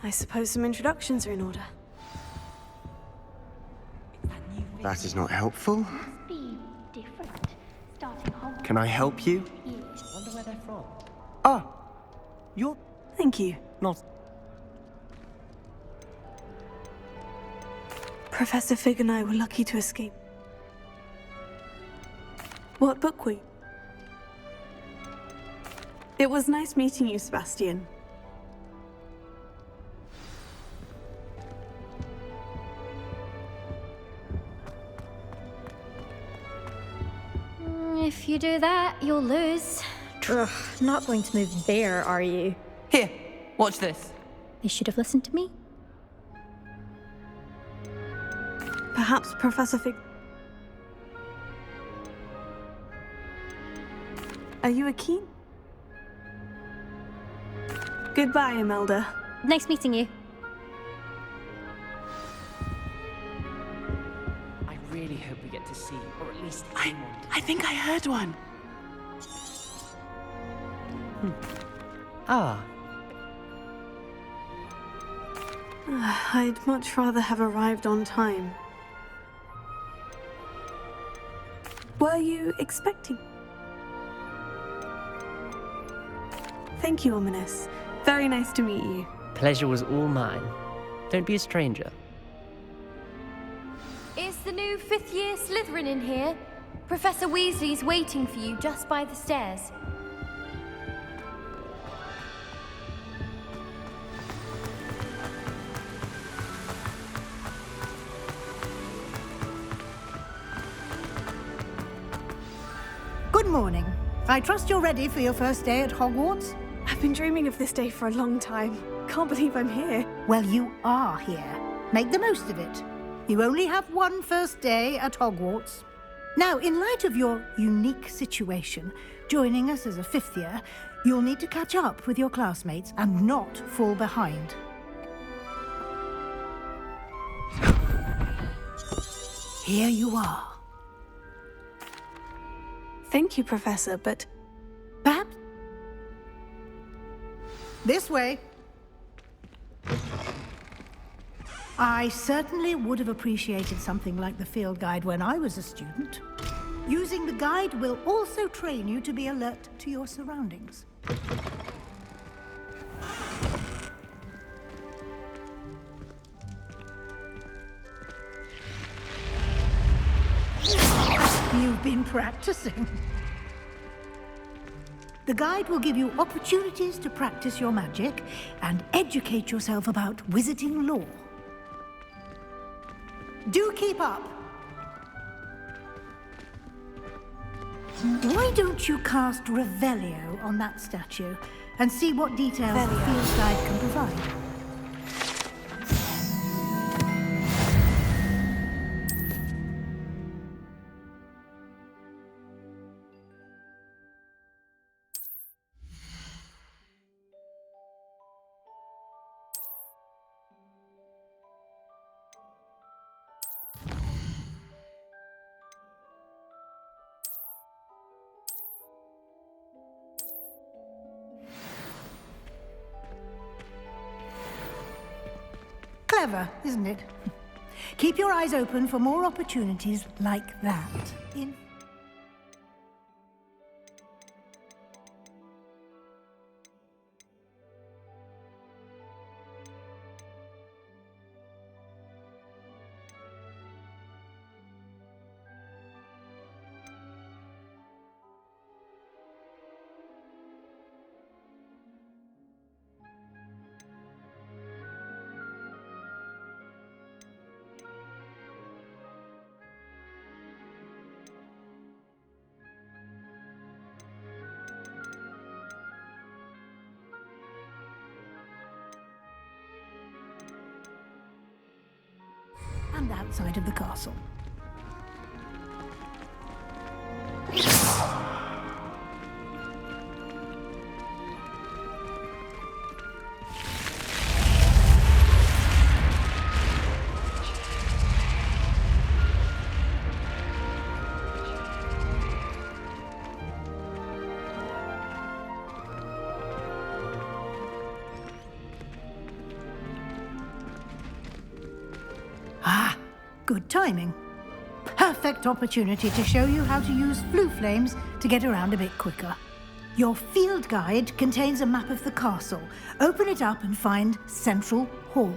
I suppose some introductions are in order. That is not helpful. Be different. Starting Hogwarts. Can I help you? Wonder where they're from. Ah, you're Thank you. not... Professor Fig and I were lucky to escape. What book were you? It was nice meeting you, Sebastian. If you do that, you'll lose. Ugh, not going to move there, are you? Here, watch this. They should have listened to me. Perhaps Professor Fig... Are you a keen? Goodbye, Imelda. Nice meeting you. I really hope we get to see, or at least I think I heard one. Ah, I'd much rather have arrived on time. Were you expecting? Thank you, Ominous. Very nice to meet you. pleasure was all mine. Don't be a stranger. Is the new fifth-year Slytherin in here? Professor Weasley's waiting for you just by the stairs. Good morning. I trust you're ready for your first day at Hogwarts? I've been dreaming of this day for a long time. Can't believe I'm here. Well, you are here. Make the most of it. You only have one first day at Hogwarts. Now, in light of your unique situation, joining us as a fifth year, you'll need to catch up with your classmates and not fall behind. Here you are. Thank you, Professor, but... Perhaps... This way. I certainly would have appreciated something like the field guide when I was a student. Using the guide will also train you to be alert to your surroundings. You've been practicing. The guide will give you opportunities to practice your magic and educate yourself about wizarding lore. Do keep up. Why don't you cast Revelio on that statue and see what details the field guide can provide? Clever, isn't it? Keep your eyes open for more opportunities like that. And outside of the castle. Good timing. Perfect opportunity to show you how to use flue flames to get around a bit quicker. Your field guide contains a map of the castle. Open it up and find Central Hall.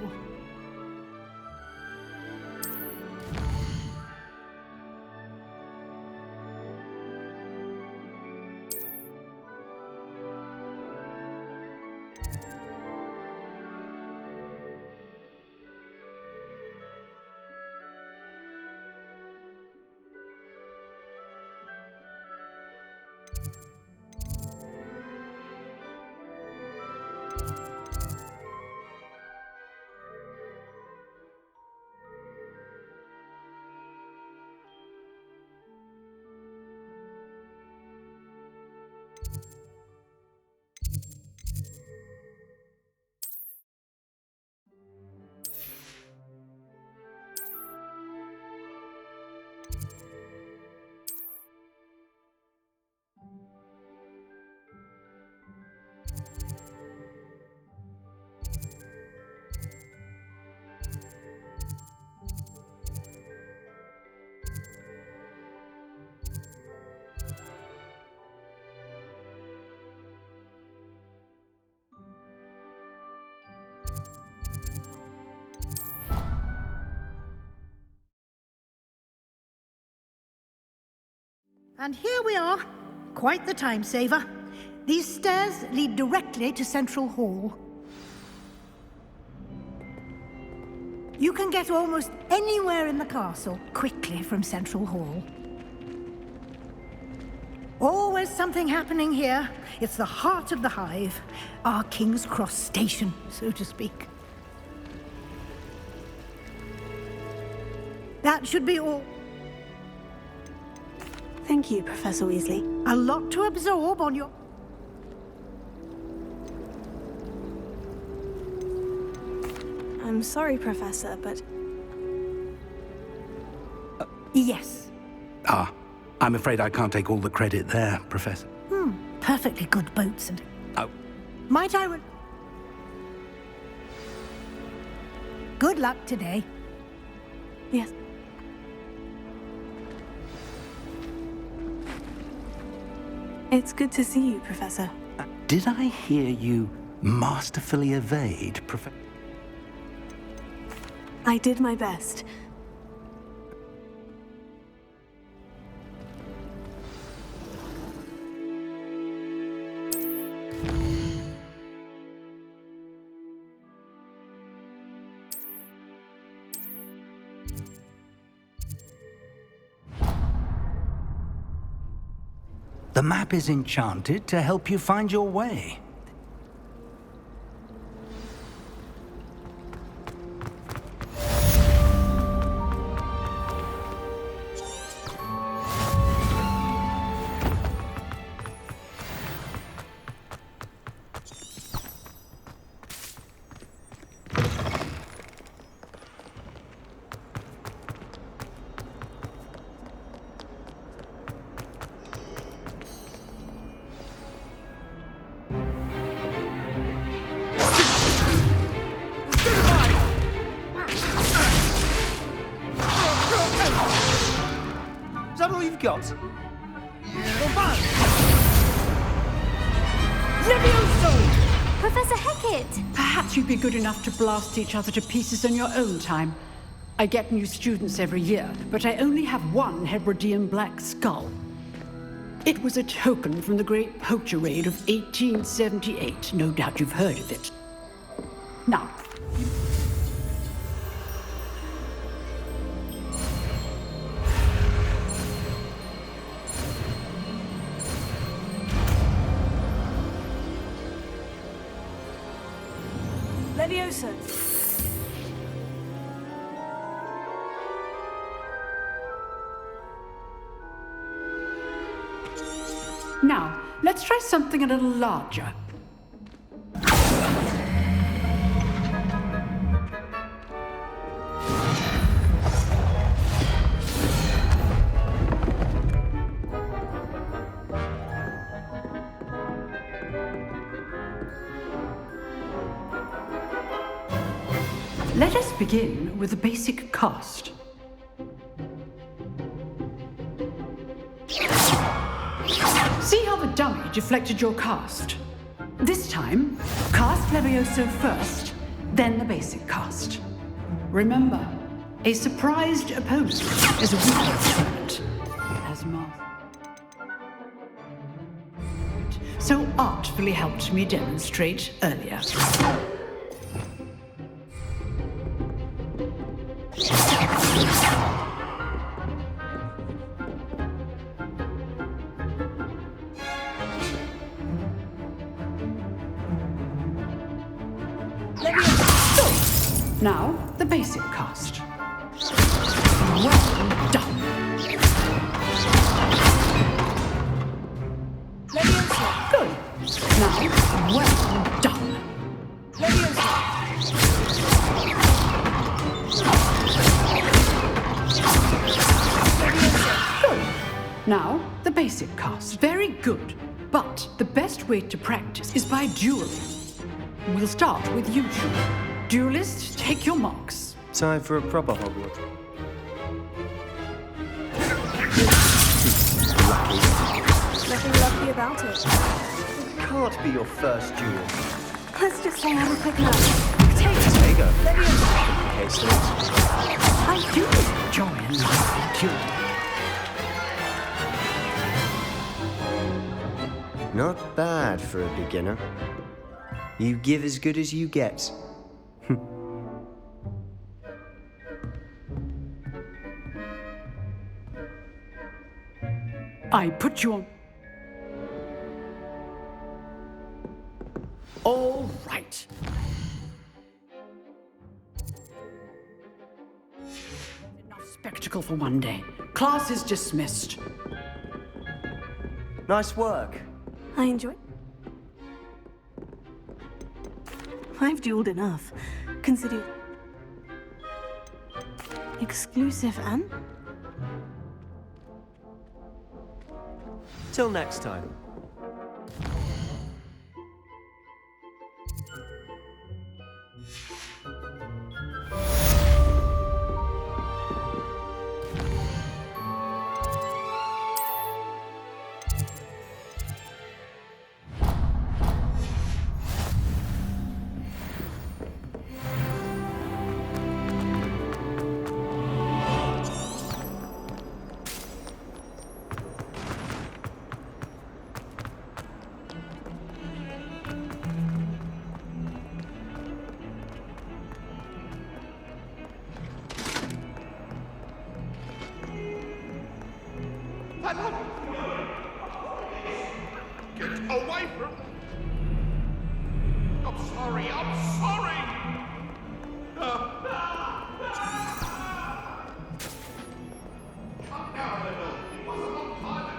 And here we are. Quite the time saver. These stairs lead directly to Central Hall. You can get almost anywhere in the castle quickly from Central Hall. Always something happening here. It's the heart of the hive. Our King's Cross station, so to speak. That should be all. Thank you, Professor Weasley. A lot to absorb on your... I'm sorry, Professor, but Yes. Ah, I'm afraid I can't take all the credit there, Professor. Perfectly good boats and... Oh, Might I... Good luck today. yes. It's good to see you, Professor. did I hear you masterfully evade, Professor? I did my best. The map is enchanted to help you find your way. Is that all you've got? Professor Hecat! Perhaps you'd be good enough to blast each other to pieces in your own time. I get new students every year, but I only have one Hebridean black skull. It was a token from the Great Poacher Raid of 1878. No doubt you've heard of it. Now, Leviosa! now, let's try something a little larger. Let us begin with the basic cast. See how the dummy deflected your cast? This time, cast Levioso first, then the basic cast. Remember, a surprised opponent is a weaker opponent, as master. So artfully helped me demonstrate earlier. Now, the basic cast. Well done. Good. Now, well done. Good. Now, the basic cast. Very good. But the best way to practice is by dueling. We'll start with you two. Duelist, take your marks. Time for a proper Hogwarts. Nothing lucky about it. Can't be your first duel. Let's just say have a quick look. There you go. Okay, so I do enjoy a lively duel. Not bad for a beginner. You give as good as you get. I put you on. All right. Enough spectacle for one day. Class is dismissed. Nice work. I enjoy. I've dueled enough. Consider exclusive and till next time. Get away from... I'm sorry, I'm sorry! Come down a little. It was a long time ago.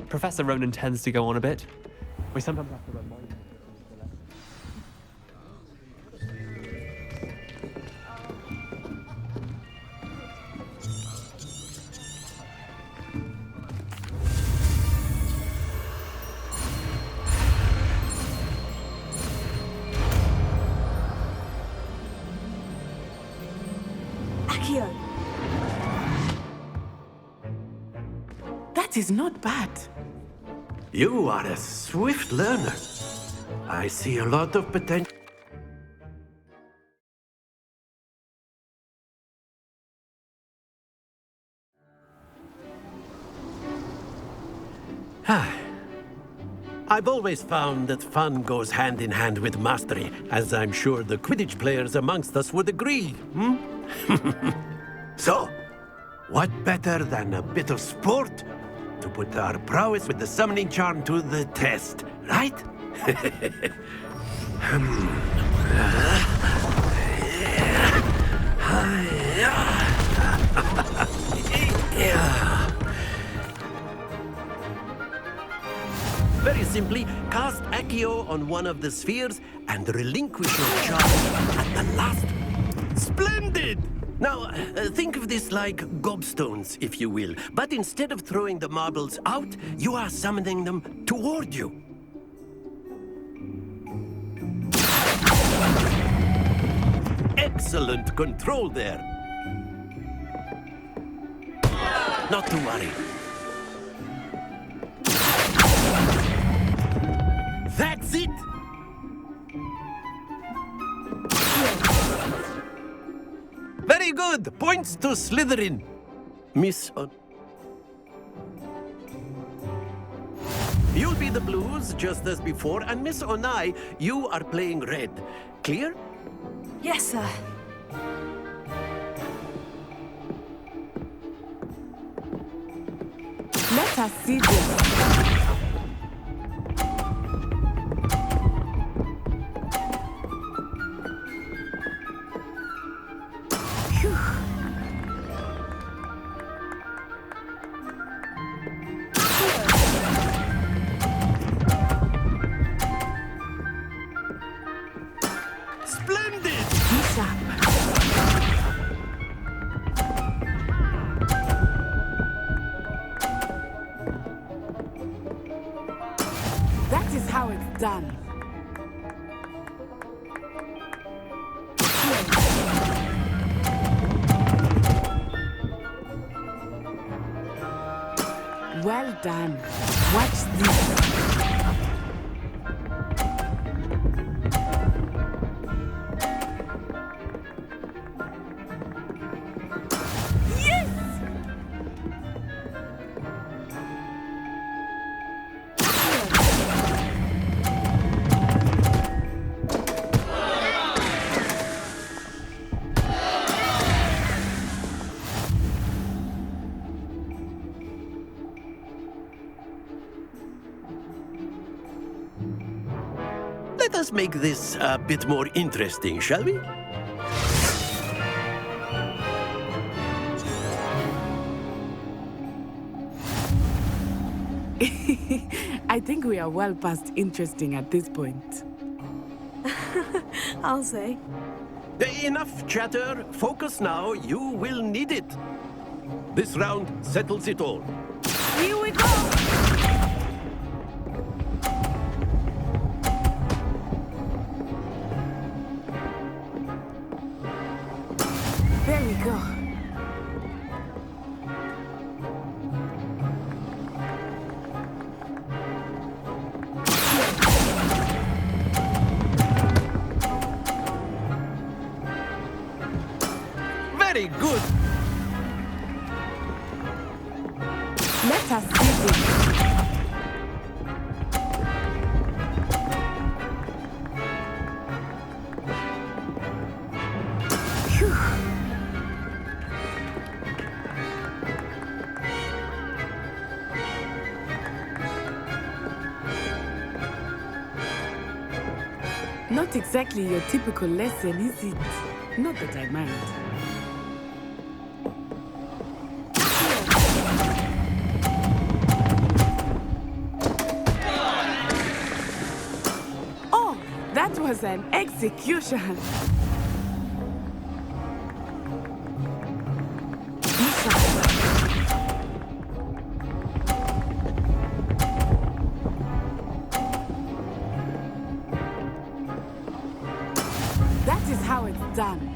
Professor Ronan tends to go on a bit. We sometimes have to remind him. Accio. That is not bad. You are a swift learner. I see a lot of potential. I've always found that fun goes hand in hand with mastery, as I'm sure the Quidditch players amongst us would agree, So, what better than a bit of sport to put our prowess with the summoning charm to the test, right? simply cast Accio on one of the spheres and relinquish your charge at the last. Splendid! Now, think of this like gobstones, if you will. But instead of throwing the marbles out, you are summoning them toward you. Excellent control there. Not to worry. That's it! Very good! Points to Slytherin. Miss... You'll be the blues, just as before, and Miss Onai, you are playing red. Clear? Yes, sir. Let us see this. Splendid! That is how it's done. Well done. Watch this. Let us make this a bit more interesting, shall we? I think we are well past interesting at this point. I'll say. Enough chatter. Focus now. You will need it. This round settles it all. Here we go! There we go. Very good. Let us see this. Not exactly your typical lesson, is it? Not that I mind. Oh, that was an execution. That is how it's done.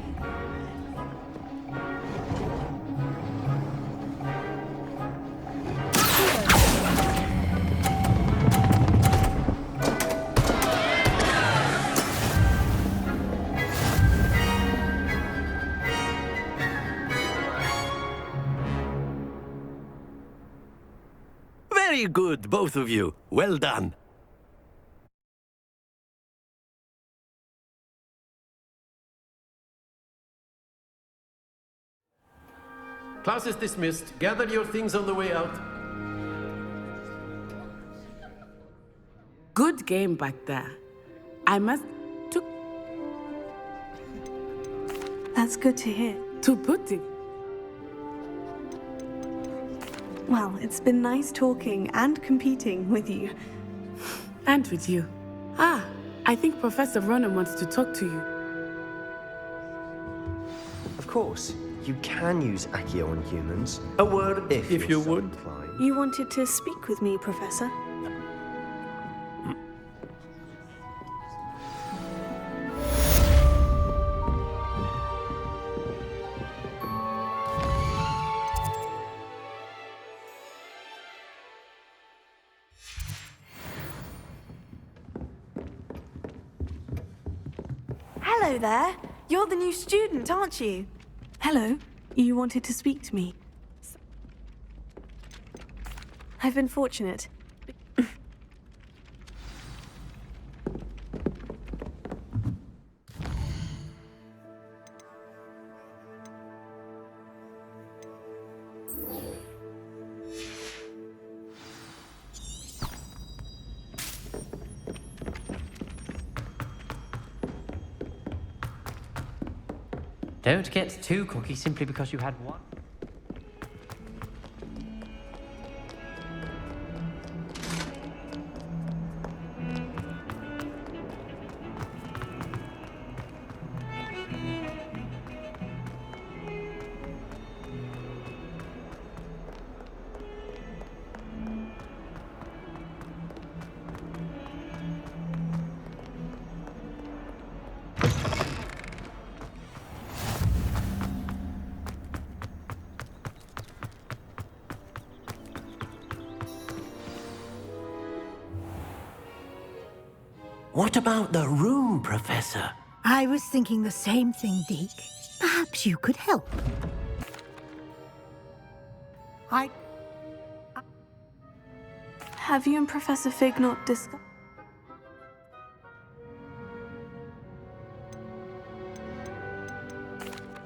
Very good, both of you. Well done. Class is dismissed. Gather your things on the way out. Good game back there. I must... That's good to hear. To put it... Well, it's been nice talking and competing with you. And with you. Ah, I think Professor Ronan wants to talk to you. Of course, you can use Accio on humans. A word if you would. Inclined. You wanted to speak with me, Professor? Hello there. You're the new student, aren't you? Hello. You wanted to speak to me? I've been fortunate. Don't get too cocky simply because you had one. What about the room, Professor? I was thinking the same thing, Deke. Perhaps you could help. Have you and Professor Fig not discussed?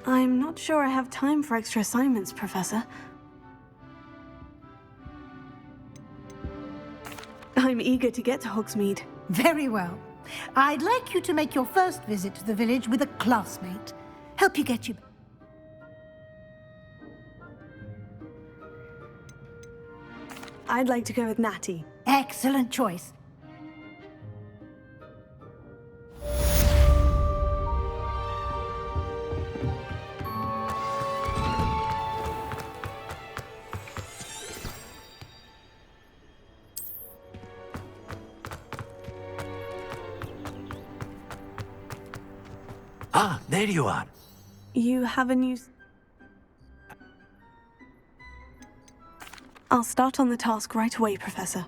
I'm not sure I have time for extra assignments, Professor. I'm eager to get to Hogsmeade. Very well. I'd like you to make your first visit to the village with a classmate. Help you get you... I'd like to go with Natty. Excellent choice. Ah, there you are. You have a new... I'll start on the task right away, Professor.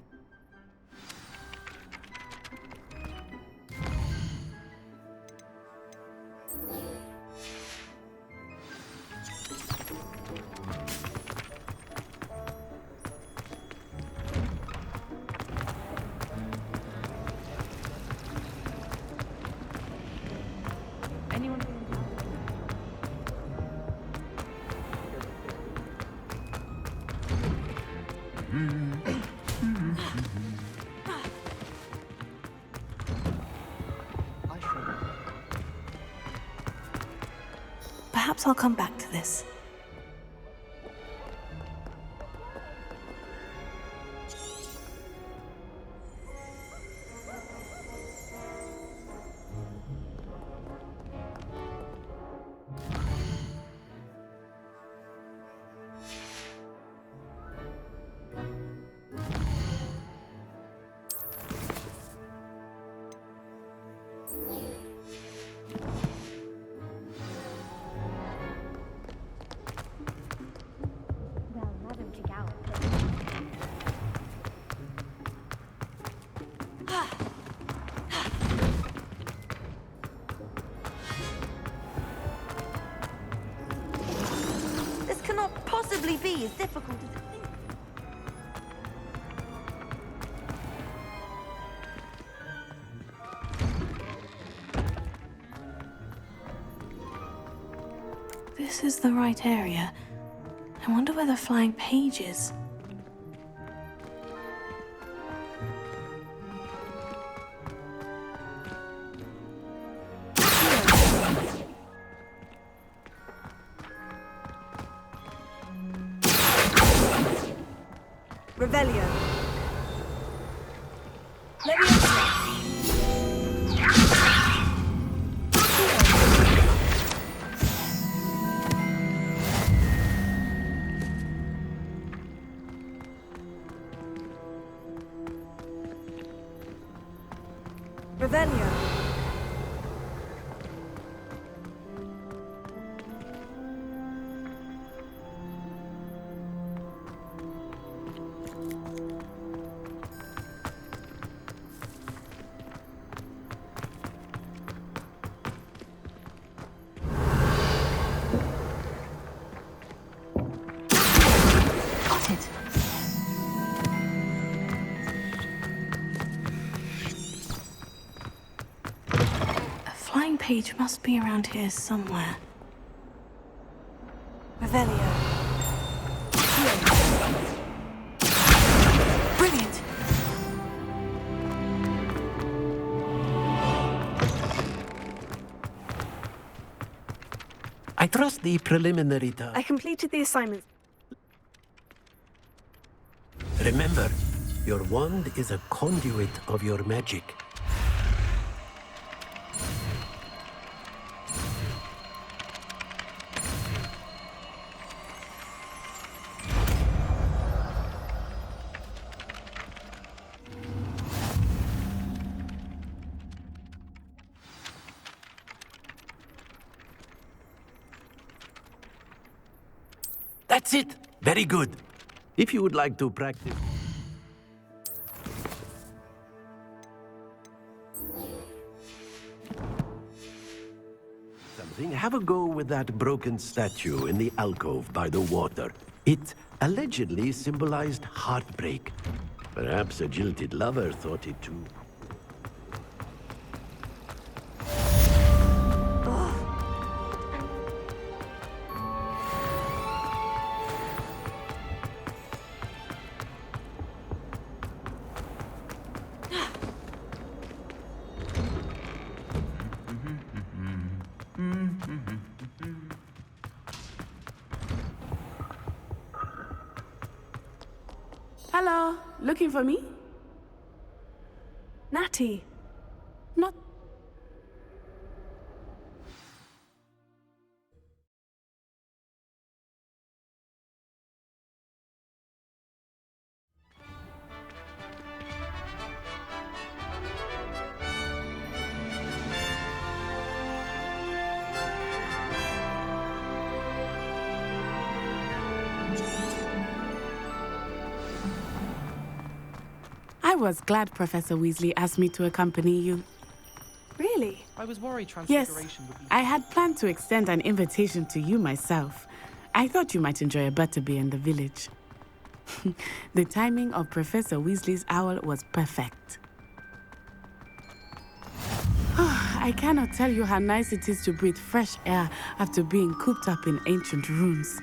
Perhaps I'll come back to this. This cannot possibly be as difficult as it seems. This is the right area. I wonder where the flying page is. Revelio. Leviosa. Revelio. Got it. A flying page must be around here somewhere. Revelio. Brilliant! I trust the preliminary task. I completed the assignment. Remember, your wand is a conduit of your magic. That's it! Very good. If you would like to practice... something, have a go with that broken statue in the alcove by the water. It allegedly symbolized heartbreak. Perhaps a jilted lover thought it too. Hello, looking for me? Natty. Not... I was glad Professor Weasley asked me to accompany you. Really? I was worried Yes, Transfiguration would be... I had planned to extend an invitation to you myself. I thought you might enjoy a butterbeer in the village. The timing of Professor Weasley's owl was perfect. I cannot tell you how nice it is to breathe fresh air after being cooped up in ancient rooms.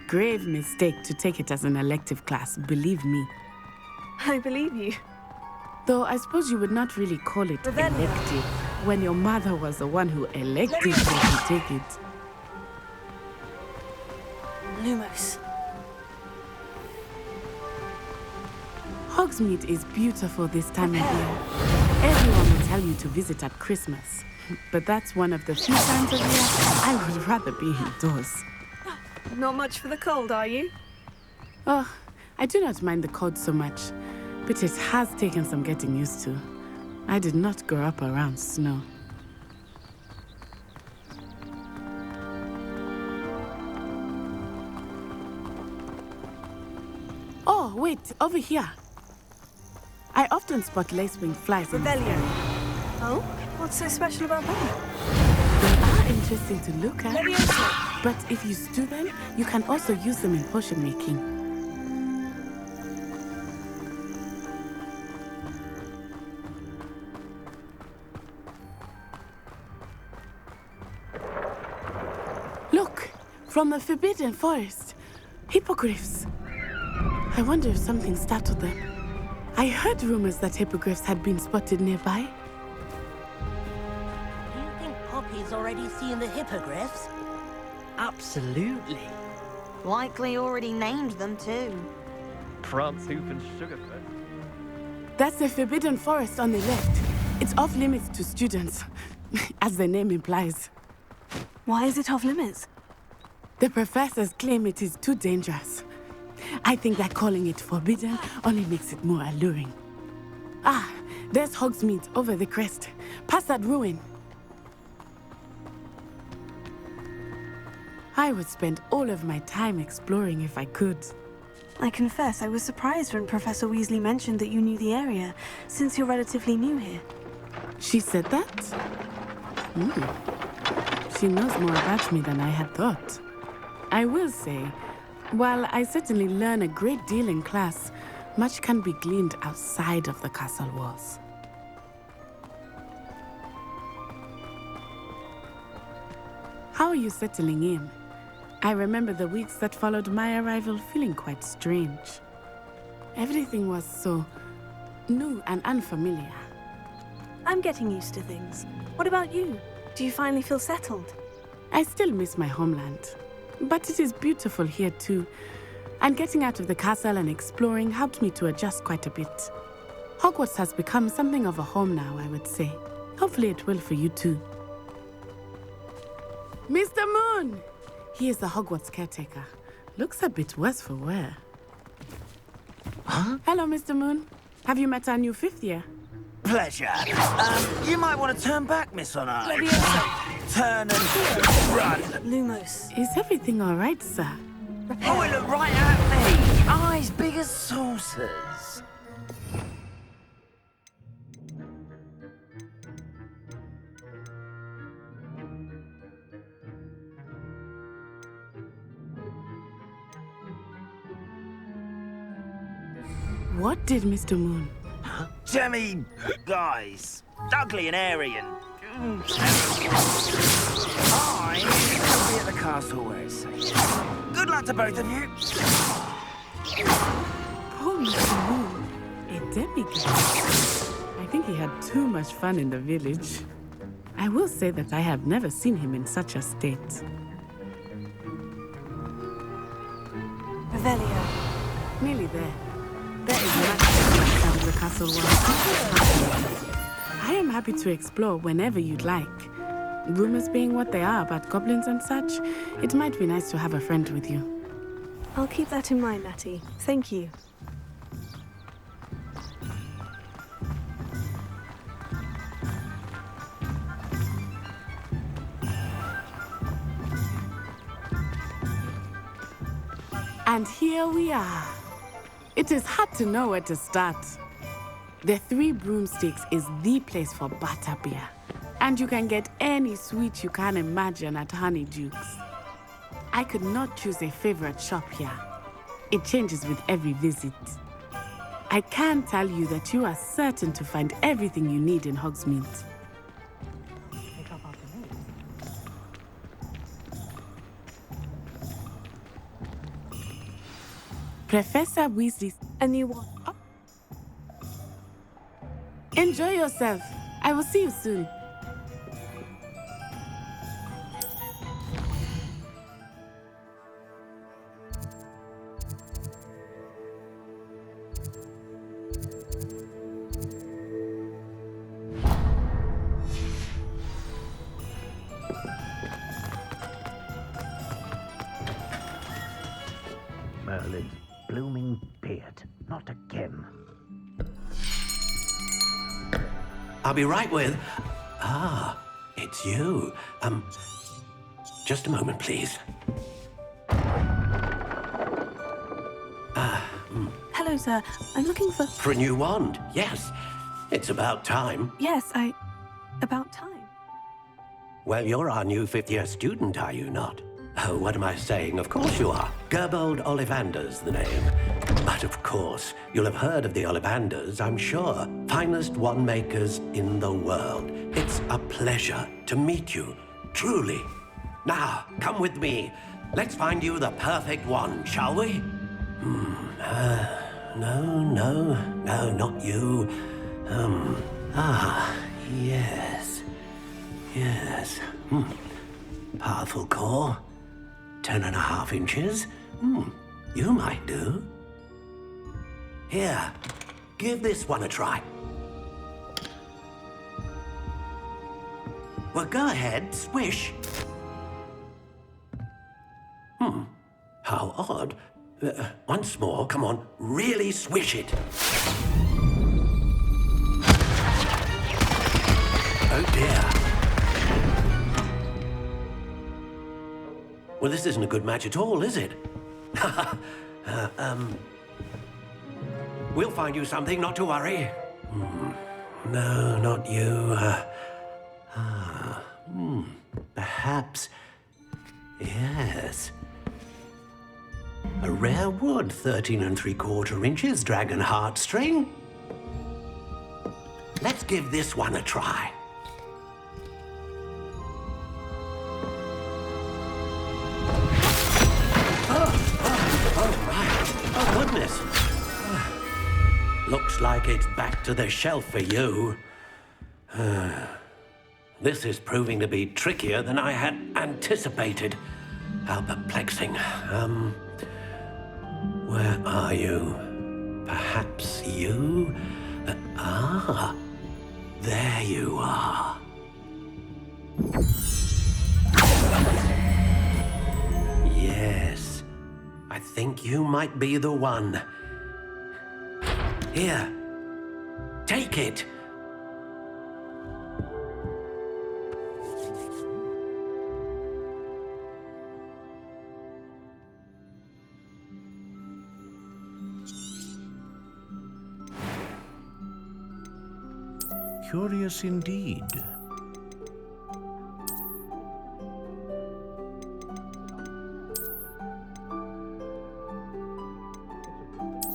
Grave mistake to take it as an elective class, believe me. I believe you. Though I suppose you would not really call it elective when your mother was the one who elected you to take it. Lumos. Hogsmeade is beautiful this time of year. Everyone will tell you to visit at Christmas. But that's one of the few times of year I would rather be indoors. Not much for the cold, are you? Oh, I do not mind the cold so much, but it has taken some getting used to. I did not grow up around snow. Oh, wait, over here. I often spot lacewing flies in this area. Oh? What's so special about that? They are interesting to look at, but if you stew them, you can also use them in potion making. Look, from the Forbidden Forest, hippogriffs. I wonder if something startled them. I heard rumors that hippogriffs had been spotted nearby. Do you think Poppy's already seen the hippogriffs? Absolutely. Likely already named them too. Prance, Hoof and Sugarfoot. That's the Forbidden Forest on the left. It's off limits to students, as the name implies. Why is it off limits? The professors claim it is too dangerous. I think that calling it forbidden only makes it more alluring. Ah, There's Hogsmeade over the crest. Past that ruin. I would spend all of my time exploring if I could. I confess, I was surprised when Professor Weasley mentioned that you knew the area, since you're relatively new here. She said that? She knows more about me than I had thought. I will say, while I certainly learn a great deal in class, much can be gleaned outside of the castle walls. How are you settling in? I remember the weeks that followed my arrival feeling quite strange. Everything was so new and unfamiliar. I'm getting used to things. What about you? Do you finally feel settled? I still miss my homeland, but it is beautiful here too. And getting out of the castle and exploring helped me to adjust quite a bit. Hogwarts has become something of a home now, I would say. Hopefully it will for you too. Mr. Moon! He is the Hogwarts caretaker. Looks a bit worse for wear. Huh? Hello, Mr. Moon. Have you met our new 5th year? Pleasure. You might want to turn back, Miss Honor. Turn and run. Lumos. Is everything all right, sir? Oh, it looked right at me. Eyes big as saucers. What did Mr. Moon? Jemmy, guys. Ugly and airy and... I will be at the castle where it's safe. Good luck to both of you. Poor Mr. Moon. A demigod. I think he had too much fun in the village. I will say that I have never seen him in such a state. Revelio. Nearly there. There is much outside of the castle wall. I am happy to explore whenever you'd like. Rumors being what they are about goblins and such, it might be nice to have a friend with you. I'll keep that in mind, Natty. Thank you. And here we are. It is hard to know where to start. The Three Broomsticks is the place for butterbeer. And you can get any sweet you can imagine at Honeydukes. I could not choose a favorite shop here. It changes with every visit. I can tell you that you are certain to find everything you need in Hogsmeade. Professor Weasley's a new one. Oh. Enjoy yourself. I will see you soon. Merlin's blooming beard. Not again. I'll be right with... Ah, it's you. Just a moment, please. Hello, sir. I'm looking for... For a new wand, yes. It's about time. Yes, about time. Well, you're our new 5th year student, are you not? Oh, what am I saying? Of course you are. Gerbold Ollivander's the name. But of course, you'll have heard of the Ollivanders, I'm sure. Finest wand makers in the world. It's a pleasure to meet you, truly. Now, come with me. Let's find you the perfect wand, shall we? No, not you. Yes. Powerful core. 10.5 inches. You might do. Here, give this one a try. Well, go ahead, swish. How odd. Once more, come on, really swish it. Oh dear. Well, this isn't a good match at all, is it? We'll find you something, not to worry. No, not you. Perhaps. Yes. A rare wood, 13 3/4 inches, dragon heartstring. Let's give this one a try. Oh my. Oh, goodness. Looks like it's back to the shelf for you. This is proving to be trickier than I had anticipated. How perplexing. Where are you? Perhaps you? There you are. Yes, I think you might be the one. Here, take it. Curious indeed.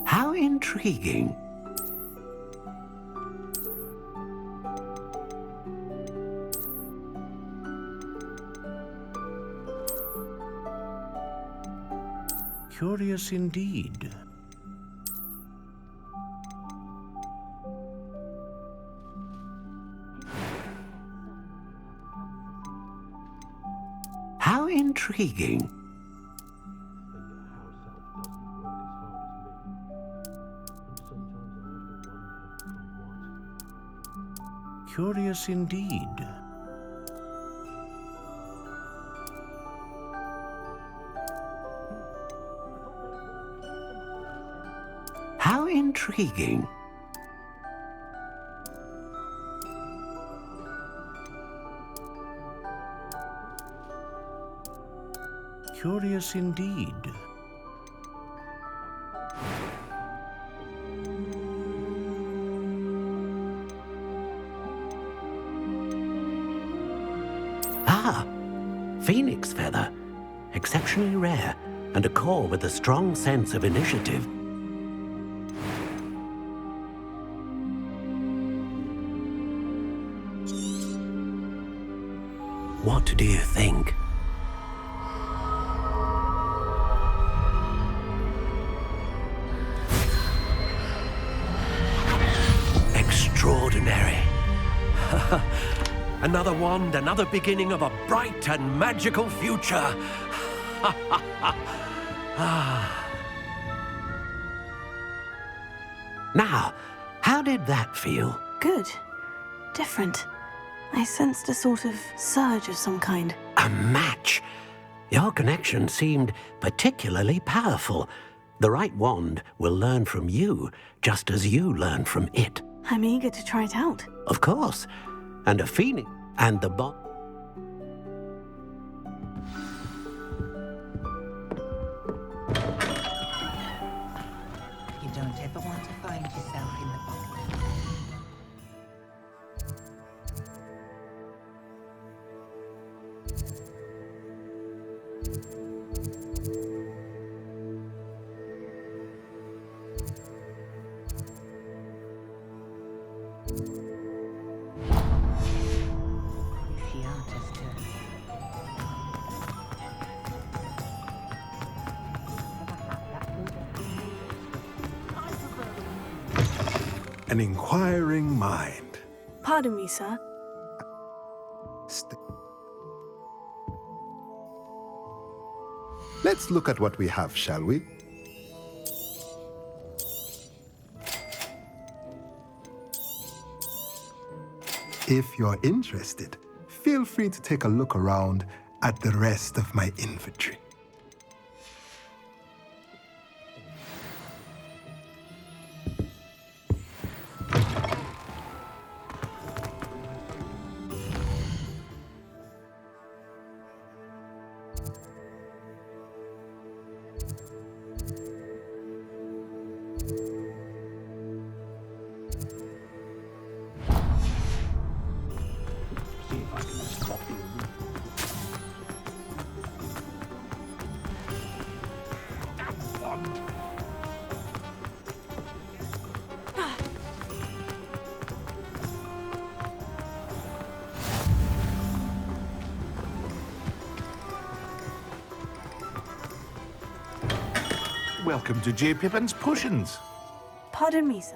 How intriguing. Curious indeed. How intriguing. Curious indeed. How intriguing. Curious indeed. Phoenix feather. Exceptionally rare, and a core with a strong sense of initiative. What do you think? Extraordinary. Another wand, another beginning of a bright and magical future. Now, how did that feel? Good. Different. I sensed a sort of surge of some kind. A match. Your connection seemed particularly powerful. The right wand will learn from you, just as you learn from it. I'm eager to try it out. Of course. And a phoenix and the bot. You don't ever want to find yourself in the box. An inquiring mind. Pardon me, sir. Let's look at what we have, shall we? If you're interested, feel free to take a look around at the rest of my inventory. on. Welcome to J. Pippin's Potions. Pardon me, sir.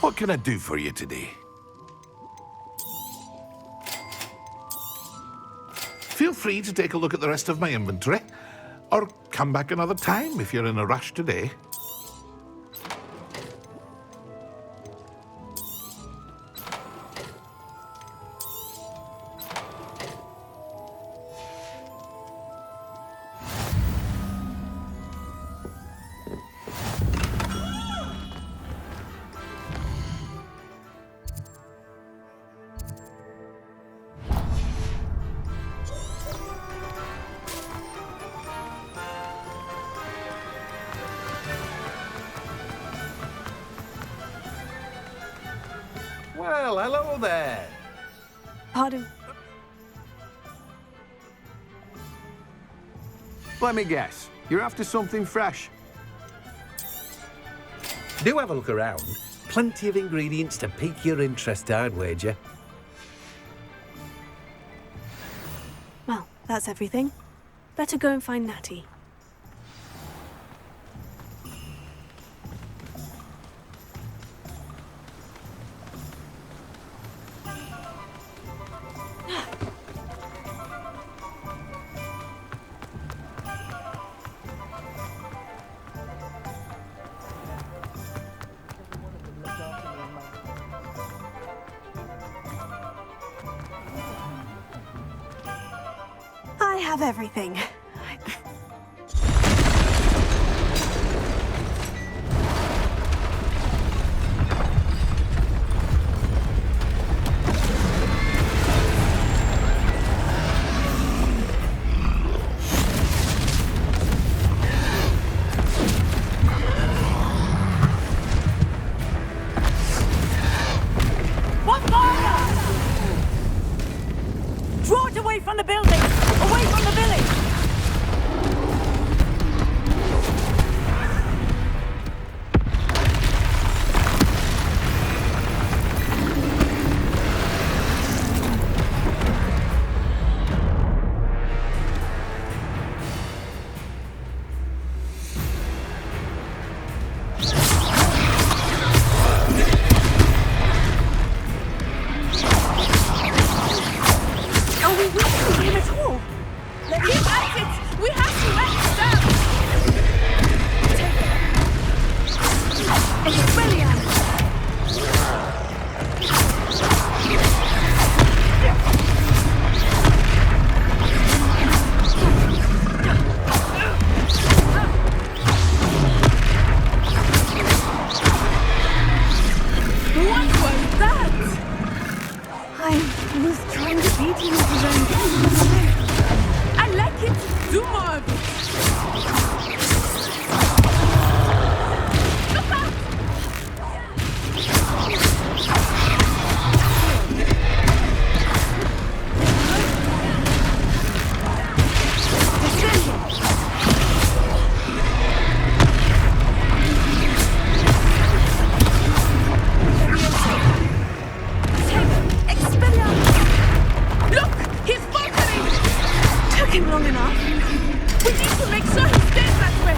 What can I do for you today? Feel free to take a look at the rest of my inventory, or come back another time if you're in a rush today. Well, hello there. Pardon. Let me guess. You're after something fresh. Do have a look around. Plenty of ingredients to pique your interest, I'd wager. Well, that's everything. Better go and find Natty. I have everything. What fire? Draw it away from the building! Away from the village! Are we weakening him at all? Keep at it! We have to let them! What was that? I was trying to beat him with his own game. I like it! Do more of it! Look out! Look! He's faltering! Took him long enough. We need to make sure he stays that way!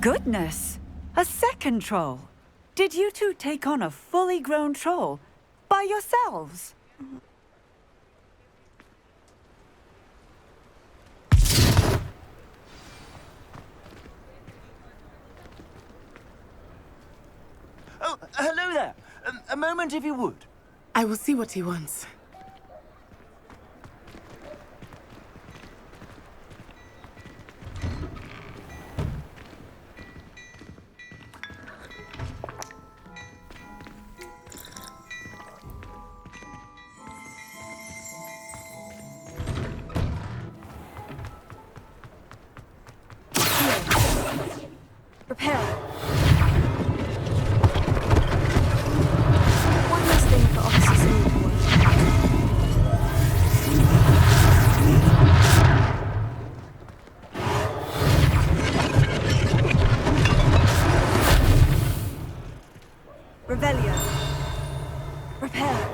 Goodness! A second troll! Did you two take on a fully grown troll by yourselves? A moment if you would. I will see what he wants. Prepare. One last thing for Officer Singapore. Revelio. Prepare.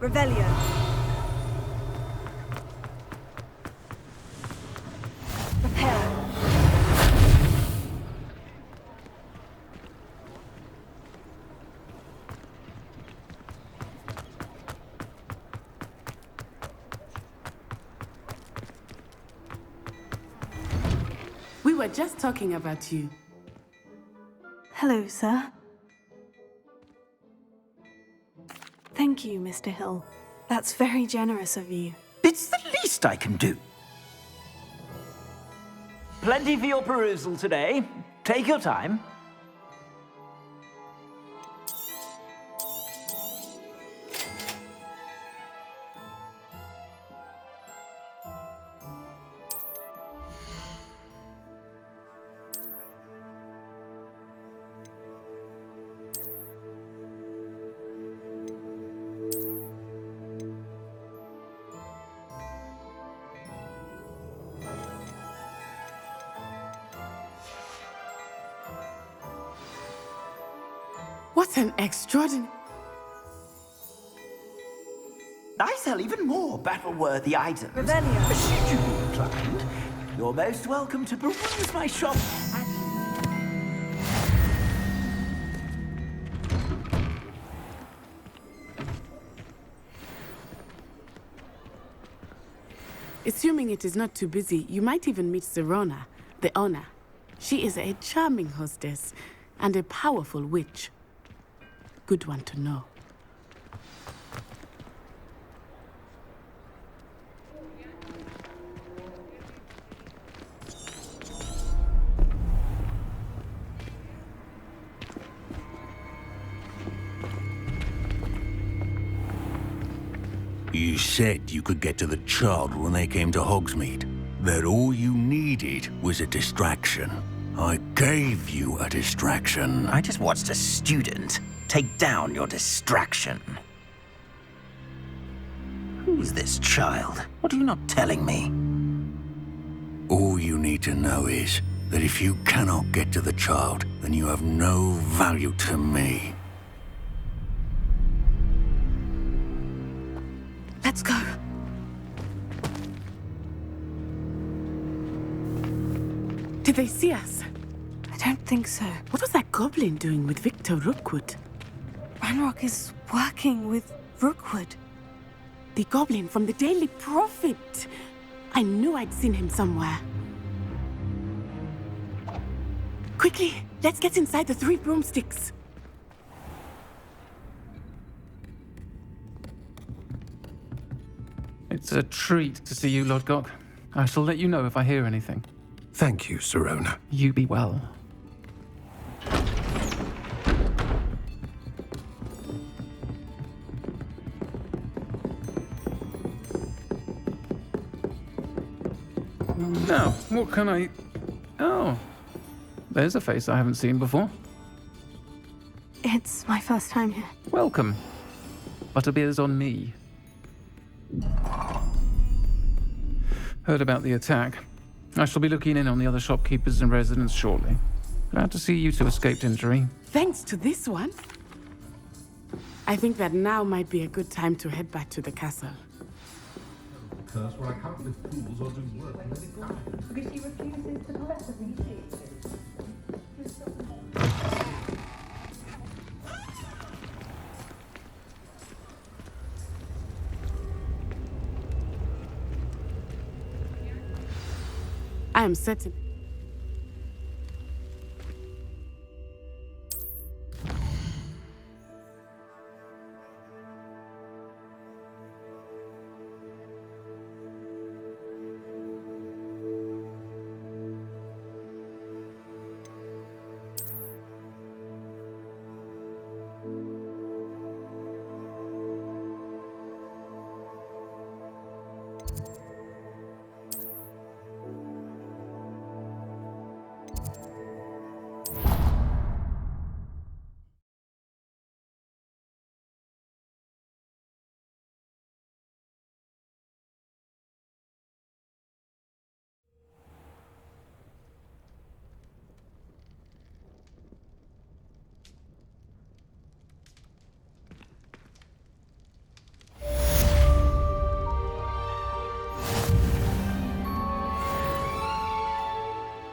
Revelio. Prepare. We were just talking about you. Hello, sir. Thank you, Mr. Hill. That's very generous of you. It's the least I can do. Plenty for your perusal today. Take your time. What an extraordinary... I sell even more battle-worthy items. Revelio. Should you be inclined, you're most welcome to peruse my shop. Assuming it is not too busy, you might even meet Serona, the owner. She is a charming hostess and a powerful witch. Good one to know. You said you could get to the child when they came to Hogsmeade. That all you needed was a distraction. I gave you a distraction. I just watched a student take down your distraction. Who's this child? What are you not telling me? All you need to know is that if you cannot get to the child, then you have no value to me. Let's go. Did they see us? I don't think so. What was that goblin doing with Victor Rookwood? Ranrock is working with Rookwood. The goblin from the Daily Prophet. I knew I'd seen him somewhere. Quickly, let's get inside the 3 broomsticks. It's a treat to see you, Lodgok. I shall let you know if I hear anything. Thank you, Serona. You be well. Now, what can I... Oh, there's a face I haven't seen before. It's my first time here. Welcome. Butterbeer's on me. Heard about the attack. I shall be looking in on the other shopkeepers and residents shortly. Glad to see you two escaped injury. Thanks to this one. I think that now might be a good time to head back to the castle. Curse where I can't lift tools or do work. Because he refuses to Professor Weasley. I am certain.